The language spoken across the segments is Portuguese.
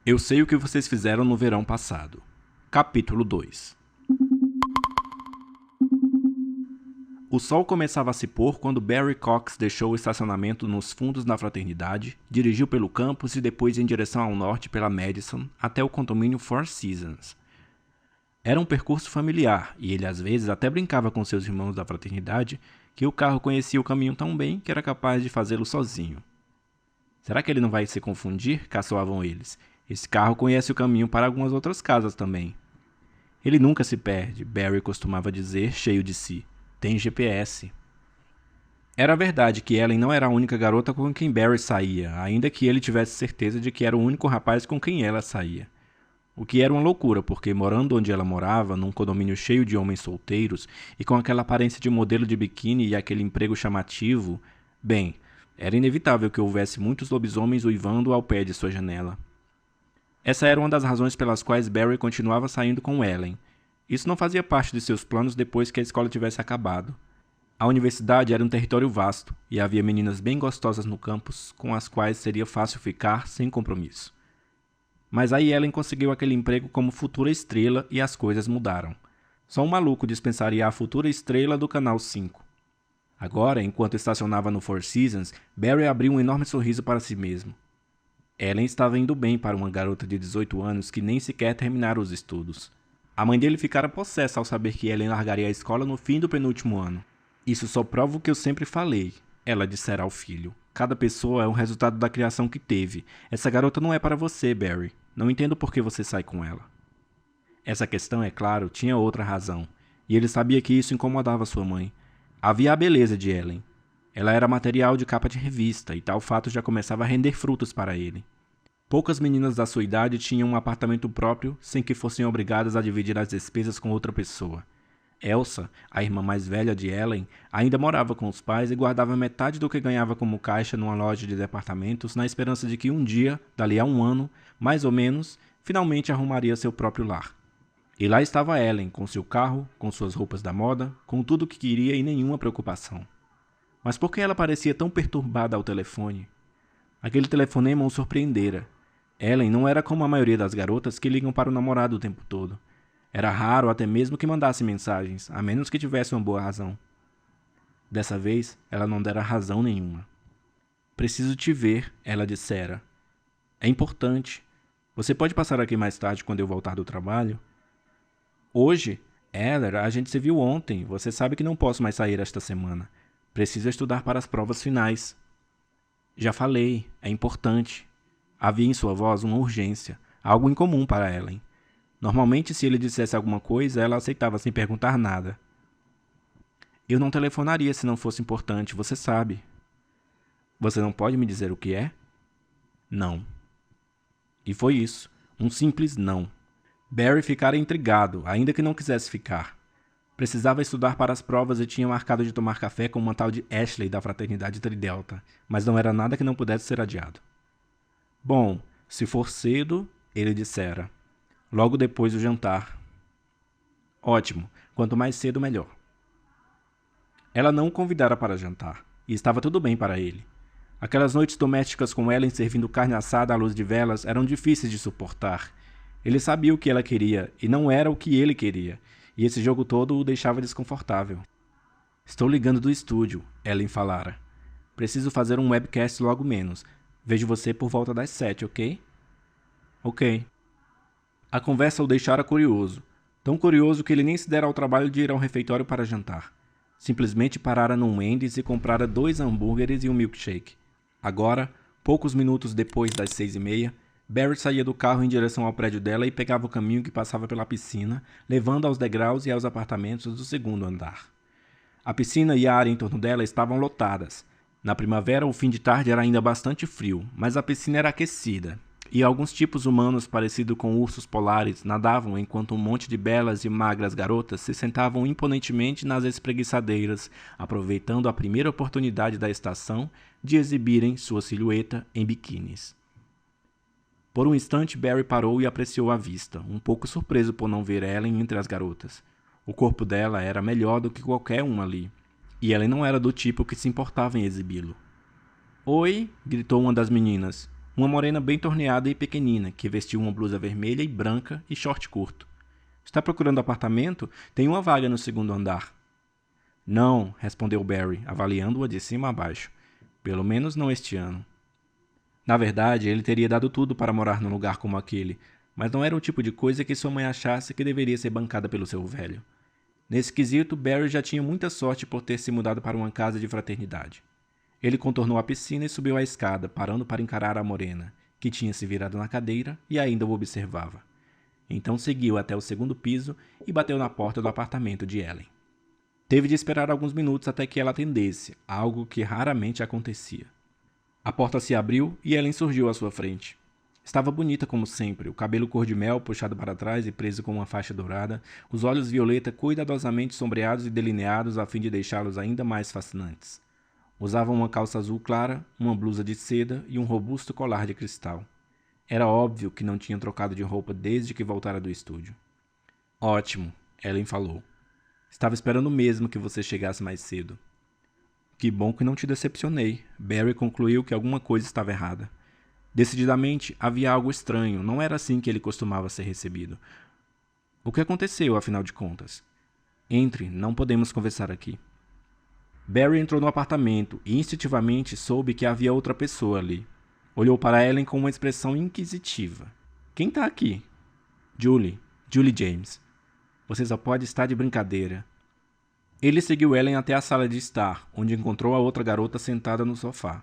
Eu sei o que vocês fizeram no verão passado. Capítulo 2. O sol começava a se pôr quando Barry Cox deixou o estacionamento nos fundos da fraternidade, dirigiu pelo campus e depois em direção ao norte pela Madison até o condomínio Four Seasons. Era um percurso familiar e ele às vezes até brincava com seus irmãos da fraternidade que o carro conhecia o caminho tão bem que era capaz de fazê-lo sozinho. Será que ele não vai se confundir? Caçoavam eles. Esse carro conhece o caminho para algumas outras casas também. Ele nunca se perde, Barry costumava dizer, cheio de si. Tem GPS. Era verdade que Ellen não era a única garota com quem Barry saía, ainda que ele tivesse certeza de que era o único rapaz com quem ela saía. O que era uma loucura, porque morando onde ela morava, num condomínio cheio de homens solteiros e com aquela aparência de modelo de biquíni e aquele emprego chamativo, bem, era inevitável que houvesse muitos lobisomens uivando ao pé de sua janela. Essa era uma das razões pelas quais Barry continuava saindo com Ellen. Isso não fazia parte de seus planos depois que a escola tivesse acabado. A universidade era um território vasto e havia meninas bem gostosas no campus com as quais seria fácil ficar sem compromisso. Mas aí Ellen conseguiu aquele emprego como futura estrela e as coisas mudaram. Só um maluco dispensaria a futura estrela do Canal 5. Agora, enquanto estacionava no Four Seasons, Barry abriu um enorme sorriso para si mesmo. Ellen estava indo bem para uma garota de 18 anos que nem sequer terminara os estudos. A mãe dele ficara possessa ao saber que Ellen largaria a escola no fim do penúltimo ano. Isso só prova o que eu sempre falei, ela dissera ao filho. Cada pessoa é um resultado da criação que teve. Essa garota não é para você, Barry. Não entendo por que você sai com ela. Essa questão, é claro, tinha outra razão, e ele sabia que isso incomodava sua mãe. Havia a beleza de Ellen. Ela era material de capa de revista, e tal fato já começava a render frutos para ele. Poucas meninas da sua idade tinham um apartamento próprio sem que fossem obrigadas a dividir as despesas com outra pessoa. Elsa, a irmã mais velha de Ellen, ainda morava com os pais e guardava metade do que ganhava como caixa numa loja de departamentos na esperança de que um dia, dali a um ano, mais ou menos, finalmente arrumaria seu próprio lar. E lá estava Ellen, com seu carro, com suas roupas da moda, com tudo o que queria e nenhuma preocupação. Mas por que ela parecia tão perturbada ao telefone? Aquele telefonema o surpreendera. Ellen não era como a maioria das garotas que ligam para o namorado o tempo todo. Era raro até mesmo que mandasse mensagens, a menos que tivesse uma boa razão. Dessa vez, ela não dera razão nenhuma. Preciso te ver, ela dissera. É importante. Você pode passar aqui mais tarde quando eu voltar do trabalho? Hoje? Eller, a gente se viu ontem. Você sabe que não posso mais sair esta semana. Preciso estudar para as provas finais. Já falei, é importante. Havia em sua voz uma urgência, algo incomum para Ellen. Normalmente, se ele dissesse alguma coisa, ela aceitava sem perguntar nada. Eu não telefonaria se não fosse importante, você sabe. Você não pode me dizer o que é? Não. E foi isso, um simples não. Barry ficara intrigado, ainda que não quisesse ficar. Precisava estudar para as provas e tinha marcado de tomar café com uma tal de Ashley da fraternidade Tridelta, mas não era nada que não pudesse ser adiado. Bom, se for cedo, ele dissera. Logo depois do jantar. Ótimo, quanto mais cedo, melhor. Ela não o convidara para jantar, e estava tudo bem para ele. Aquelas noites domésticas com Ellen servindo carne assada à luz de velas eram difíceis de suportar. Ele sabia o que ela queria, e não era o que ele queria, e esse jogo todo o deixava desconfortável. Estou ligando do estúdio, Ellen falara. Preciso fazer um webcast logo menos. Vejo você por volta das 7, ok? Ok. A conversa o deixara curioso. Tão curioso que ele nem se dera ao trabalho de ir ao refeitório para jantar. Simplesmente parara num Wendy's e comprara 2 hambúrgueres e um milkshake. Agora, poucos minutos depois das 6h30, Barry saía do carro em direção ao prédio dela e pegava o caminho que passava pela piscina, levando aos degraus e aos apartamentos do segundo andar. A piscina e a área em torno dela estavam lotadas. Na primavera, o fim de tarde era ainda bastante frio, mas a piscina era aquecida, e alguns tipos humanos parecidos com ursos polares nadavam enquanto um monte de belas e magras garotas se sentavam imponentemente nas espreguiçadeiras, aproveitando a primeira oportunidade da estação de exibirem sua silhueta em biquínis. Por um instante, Barry parou e apreciou a vista, um pouco surpreso por não ver Ellen entre as garotas. O corpo dela era melhor do que qualquer uma ali, e Ellen não era do tipo que se importava em exibi-lo. Oi, gritou uma das meninas. Uma morena bem torneada e pequenina, que vestia uma blusa vermelha e branca e short curto. Está procurando apartamento? Tem uma vaga no segundo andar. Não, respondeu Barry, avaliando-a de cima a baixo. Pelo menos não este ano. Na verdade, ele teria dado tudo para morar num lugar como aquele, mas não era o tipo de coisa que sua mãe achasse que deveria ser bancada pelo seu velho. Nesse quesito, Barry já tinha muita sorte por ter se mudado para uma casa de fraternidade. Ele contornou a piscina e subiu a escada, parando para encarar a morena, que tinha se virado na cadeira e ainda o observava. Então seguiu até o segundo piso e bateu na porta do apartamento de Ellen. Teve de esperar alguns minutos até que ela atendesse, algo que raramente acontecia. A porta se abriu e Ellen surgiu à sua frente. Estava bonita como sempre, o cabelo cor-de-mel puxado para trás e preso com uma faixa dourada, os olhos violeta cuidadosamente sombreados e delineados a fim de deixá-los ainda mais fascinantes. Usava uma calça azul clara, uma blusa de seda e um robusto colar de cristal. Era óbvio que não tinha trocado de roupa desde que voltara do estúdio. Ótimo, Ellen falou. Estava esperando mesmo que você chegasse mais cedo. Que bom que não te decepcionei. Barry concluiu que alguma coisa estava errada. Decididamente, havia algo estranho, não era assim que ele costumava ser recebido. O que aconteceu, afinal de contas? Entre, não podemos conversar aqui. Barry entrou no apartamento e instintivamente soube que havia outra pessoa ali. Olhou para Ellen com uma expressão inquisitiva. Quem está aqui? Julie James. Você só pode estar de brincadeira. Ele seguiu Ellen até a sala de estar, onde encontrou a outra garota sentada no sofá.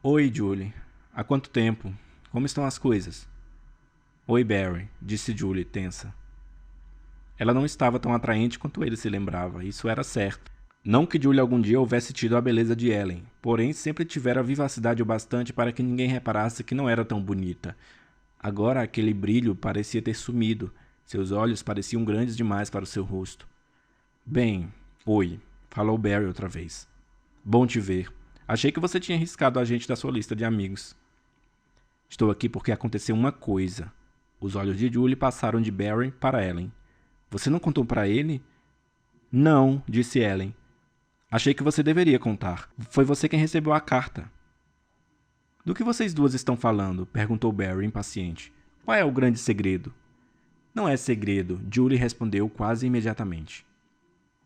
Oi, Julie. Há quanto tempo? Como estão as coisas? Oi, Barry, disse Julie, tensa. Ela não estava tão atraente quanto ele se lembrava, isso era certo. Não que Julie algum dia houvesse tido a beleza de Ellen, porém sempre tivera vivacidade o bastante para que ninguém reparasse que não era tão bonita. Agora aquele brilho parecia ter sumido, seus olhos pareciam grandes demais para o seu rosto. Bem, oi, falou Barry outra vez. Bom te ver. Achei que você tinha riscado a gente da sua lista de amigos. Estou aqui porque aconteceu uma coisa. Os olhos de Julie passaram de Barry para Ellen. Você não contou para ele? Não, disse Ellen. Achei que você deveria contar. Foi você quem recebeu a carta. Do que vocês duas estão falando? Perguntou Barry, impaciente. Qual é o grande segredo? Não é segredo, Julie respondeu quase imediatamente.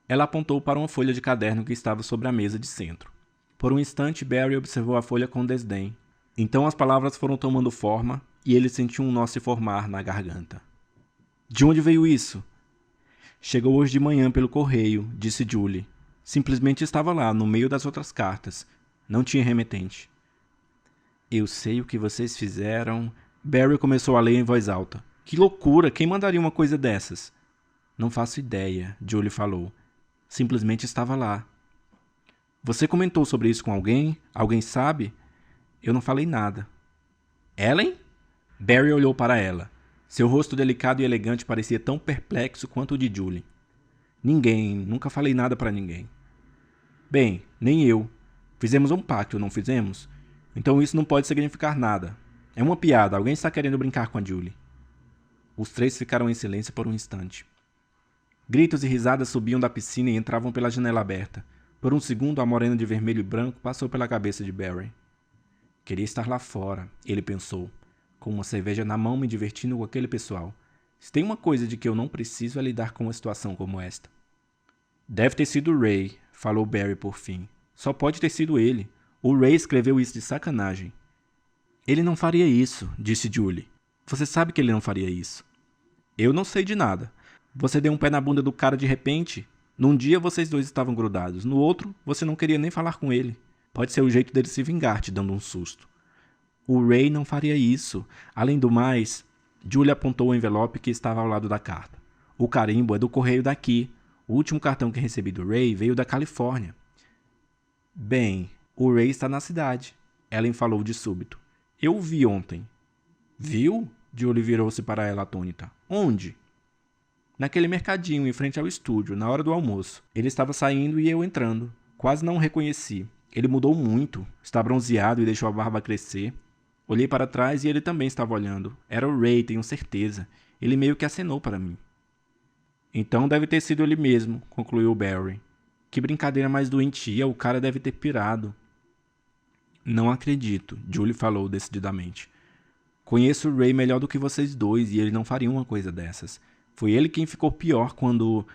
Ela apontou para uma folha de caderno que estava sobre a mesa de centro. Por um instante, Barry observou a folha com desdém. Então as palavras foram tomando forma e ele sentiu um nó se formar na garganta. De onde veio isso? Chegou hoje de manhã pelo correio, disse Julie. Simplesmente estava lá, no meio das outras cartas. Não tinha remetente. Eu sei o que vocês fizeram. Barry começou a ler em voz alta. Que loucura! Quem mandaria uma coisa dessas? Não faço ideia, Julie falou. Simplesmente estava lá. Você comentou sobre isso com alguém? Alguém sabe? Eu não falei nada. Ellen? Barry olhou para ela. Seu rosto delicado e elegante parecia tão perplexo quanto o de Julie. Ninguém, nunca falei nada para ninguém. Bem, nem eu. Fizemos um pacto, não fizemos? Então isso não pode significar nada. É uma piada, alguém está querendo brincar com a Julie. Os três ficaram em silêncio por um instante. Gritos e risadas subiam da piscina e entravam pela janela aberta. Por um segundo, a morena de vermelho e branco passou pela cabeça de Barry. Queria estar lá fora, ele pensou, com uma cerveja na mão me divertindo com aquele pessoal. Se tem uma coisa de que eu não preciso é lidar com uma situação como esta. Deve ter sido Ray, falou Barry por fim. Só pode ter sido ele. O Ray escreveu isso de sacanagem. Ele não faria isso, disse Julie. Você sabe que ele não faria isso. Eu não sei de nada. Você deu um pé na bunda do cara de repente. Num dia vocês dois estavam grudados. No outro, você não queria nem falar com ele. Pode ser o jeito dele se vingar, te dando um susto. O Ray não faria isso. Além do mais, Julie apontou o envelope que estava ao lado da carta. O carimbo é do correio daqui. O último cartão que recebi do Ray veio da Califórnia. Bem, o Ray está na cidade, Ellen falou de súbito. Eu o vi ontem. Viu? Julie virou-se para ela atônita. Onde? Naquele mercadinho em frente ao estúdio, na hora do almoço. Ele estava saindo e eu entrando. Quase não o reconheci. Ele mudou muito. Está bronzeado e deixou a barba crescer. Olhei para trás e ele também estava olhando. Era o Ray, tenho certeza. Ele meio que acenou para mim. Então deve ter sido ele mesmo, concluiu Barry. Que brincadeira mais doentia, o cara deve ter pirado. Não acredito, Julie falou decididamente. Conheço o Ray melhor do que vocês dois e ele não faria uma coisa dessas. Foi ele quem ficou pior quando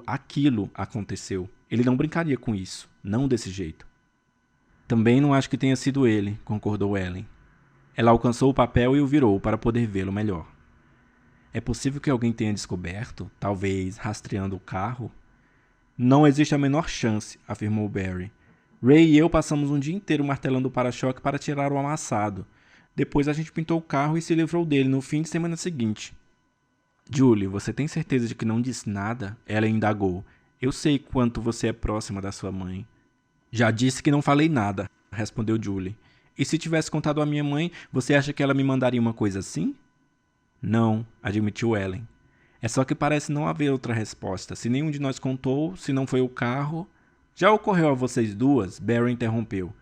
aquilo aconteceu. Ele não brincaria com isso, não desse jeito. Também não acho que tenha sido ele, concordou Ellen. Ela alcançou o papel e o virou para poder vê-lo melhor. É possível que alguém tenha descoberto, talvez rastreando o carro? Não existe a menor chance, afirmou Barry. Ray e eu passamos um dia inteiro martelando o para-choque para tirar o amassado. Depois a gente pintou o carro e se livrou dele no fim de semana seguinte. Julie, você tem certeza de que não disse nada? Ela indagou. Eu sei quanto você é próxima da sua mãe. Já disse que não falei nada, respondeu Julie. E se tivesse contado à minha mãe, você acha que ela me mandaria uma coisa assim? Não, admitiu Ellen. É só que parece não haver outra resposta. Se nenhum de nós contou, se não foi o carro... Já ocorreu a vocês duas? Barry interrompeu.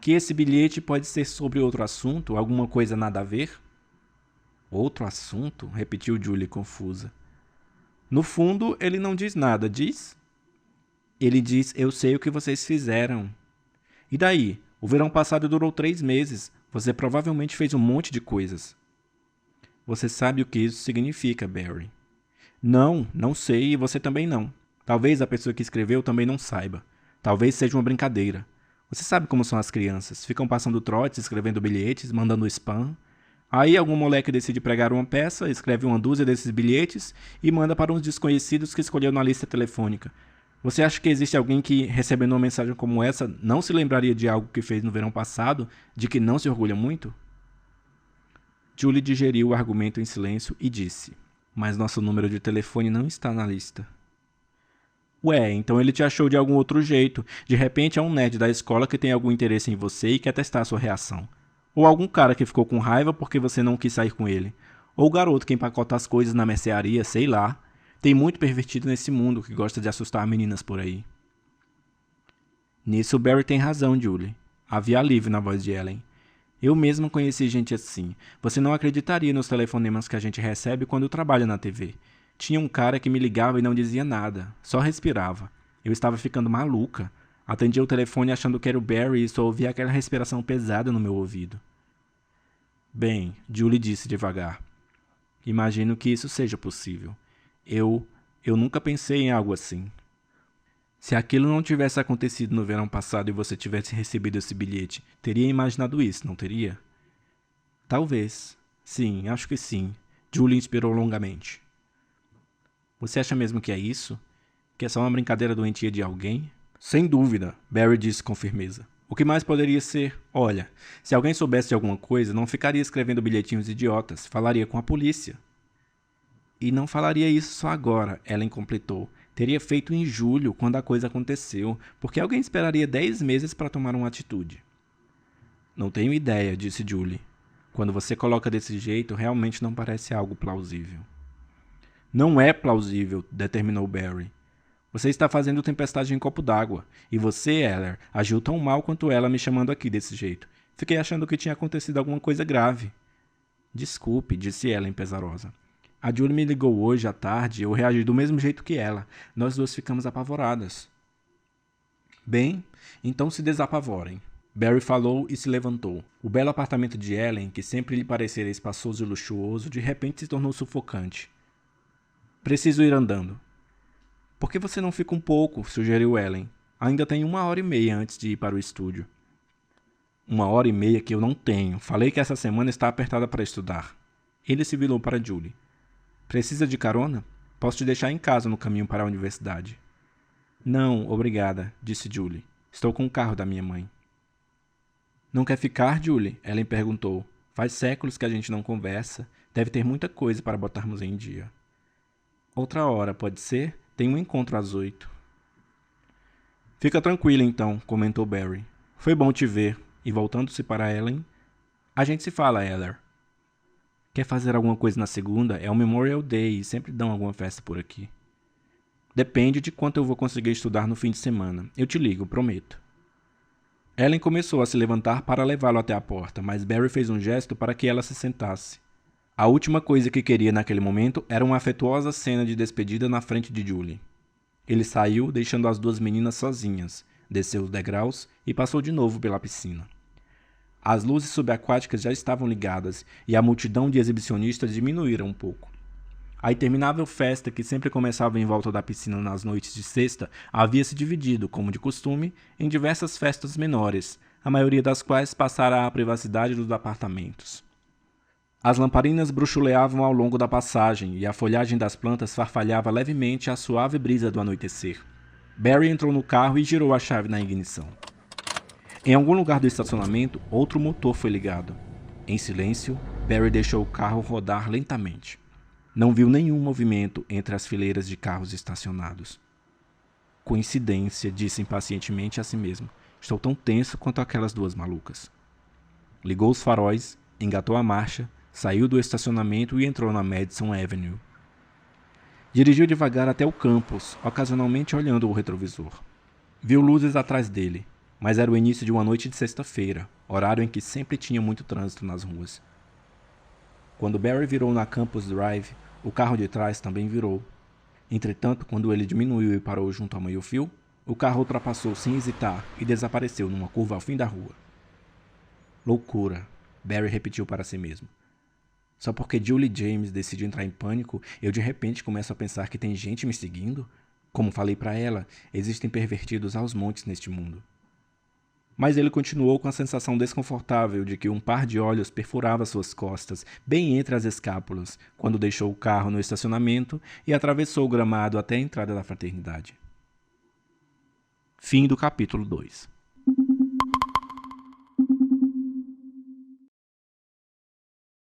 Que esse bilhete pode ser sobre outro assunto, alguma coisa nada a ver? Outro assunto? Repetiu Julie confusa. No fundo, ele não diz nada, diz? Ele diz, eu sei o que vocês fizeram. E daí? O verão passado durou 3 meses. Você provavelmente fez um monte de coisas. Você sabe o que isso significa, Barry. Não, não sei e você também não. Talvez a pessoa que escreveu também não saiba. Talvez seja uma brincadeira. Você sabe como são as crianças. Ficam passando trotes, escrevendo bilhetes, mandando spam. Aí algum moleque decide pregar uma peça, escreve uma dúzia desses bilhetes e manda para uns desconhecidos que escolheu na lista telefônica. Você acha que existe alguém que, recebendo uma mensagem como essa, não se lembraria de algo que fez no verão passado, de que não se orgulha muito? Julie digeriu o argumento em silêncio e disse, mas nosso número de telefone não está na lista. Ué, então ele te achou de algum outro jeito. De repente é um nerd da escola que tem algum interesse em você e quer testar a sua reação. Ou algum cara que ficou com raiva porque você não quis sair com ele. Ou o garoto que empacota as coisas na mercearia, sei lá. Tem muito pervertido nesse mundo que gosta de assustar meninas por aí. Nisso Barry tem razão, Julie. Havia alívio na voz de Ellen. Eu mesmo conheci gente assim. Você não acreditaria nos telefonemas que a gente recebe quando trabalha na TV. Tinha um cara que me ligava e não dizia nada, só respirava. Eu estava ficando maluca. Atendia o telefone achando que era o Barry e só ouvia aquela respiração pesada no meu ouvido. Bem, Julie disse devagar. Imagino que isso seja possível. Eu nunca pensei em algo assim. Se aquilo não tivesse acontecido no verão passado e você tivesse recebido esse bilhete, teria imaginado isso, não teria? Talvez. Sim, acho que sim. Julie inspirou longamente. Você acha mesmo que é isso? Que é só uma brincadeira doentia de alguém? Sem dúvida, Barry disse com firmeza. O que mais poderia ser? Olha, se alguém soubesse de alguma coisa, não ficaria escrevendo bilhetinhos idiotas, falaria com a polícia. E não falaria isso só agora, Ellen completou. Teria feito em julho, quando a coisa aconteceu, porque alguém esperaria 10 meses para tomar uma atitude. Não tenho ideia, disse Julie. Quando você coloca desse jeito, realmente não parece algo plausível. Não é plausível, determinou Barry. Você está fazendo tempestade em copo d'água. E você, Eller, agiu tão mal quanto ela me chamando aqui desse jeito. Fiquei achando que tinha acontecido alguma coisa grave. Desculpe, disse Ellen pesarosa. A Julie me ligou hoje à tarde e eu reagi do mesmo jeito que ela. Nós duas ficamos apavoradas. Bem, então se desapavorem. Barry falou e se levantou. O belo apartamento de Ellen, que sempre lhe parecera espaçoso e luxuoso, de repente se tornou sufocante. Preciso ir andando. Por que você não fica um pouco? Sugeriu Ellen. Ainda tenho 1h30 antes de ir para o estúdio. 1h30 que eu não tenho. Falei que essa semana está apertada para estudar. Ele se virou para Julie. Precisa de carona? Posso te deixar em casa no caminho para a universidade. Não, obrigada, disse Julie. Estou com o carro da minha mãe. Não quer ficar, Julie? Ellen perguntou. Faz séculos que a gente não conversa. Deve ter muita coisa para botarmos em dia. Outra hora, pode ser? Tem um encontro às 8. Fica tranquila então, comentou Barry. Foi bom te ver. E voltando-se para Ellen, a gente se fala, Eller. Quer fazer alguma coisa na segunda? É o Memorial Day e sempre dão alguma festa por aqui. Depende de quanto eu vou conseguir estudar no fim de semana. Eu te ligo, prometo. Ellen começou a se levantar para levá-lo até a porta, mas Barry fez um gesto para que ela se sentasse. A última coisa que queria naquele momento era uma afetuosa cena de despedida na frente de Julie. Ele saiu, deixando as duas meninas sozinhas, desceu os degraus e passou de novo pela piscina. As luzes subaquáticas já estavam ligadas e a multidão de exibicionistas diminuíra um pouco. A interminável festa que sempre começava em volta da piscina nas noites de sexta havia se dividido, como de costume, em diversas festas menores, a maioria das quais passara à privacidade dos apartamentos. As lamparinas bruxuleavam ao longo da passagem e a folhagem das plantas farfalhava levemente à suave brisa do anoitecer. Barry entrou no carro e girou a chave na ignição. Em algum lugar do estacionamento, outro motor foi ligado. Em silêncio, Barry deixou o carro rodar lentamente. Não viu nenhum movimento entre as fileiras de carros estacionados. Coincidência, disse impacientemente a si mesmo. Estou tão tenso quanto aquelas duas malucas. Ligou os faróis, engatou a marcha, saiu do estacionamento e entrou na Madison Avenue. Dirigiu devagar até o campus, ocasionalmente olhando o retrovisor. Viu luzes atrás dele, mas era o início de uma noite de sexta-feira, horário em que sempre tinha muito trânsito nas ruas. Quando Barry virou na Campus Drive, o carro de trás também virou. Entretanto, quando ele diminuiu e parou junto ao meio-fio, o carro ultrapassou sem hesitar e desapareceu numa curva ao fim da rua. Loucura, Barry repetiu para si mesmo. Só porque Julie James decide entrar em pânico, eu de repente começo a pensar que tem gente me seguindo? Como falei para ela, existem pervertidos aos montes neste mundo. Mas ele continuou com a sensação desconfortável de que um par de olhos perfurava suas costas, bem entre as escápulas, quando deixou o carro no estacionamento e atravessou o gramado até a entrada da fraternidade. Fim do capítulo 2.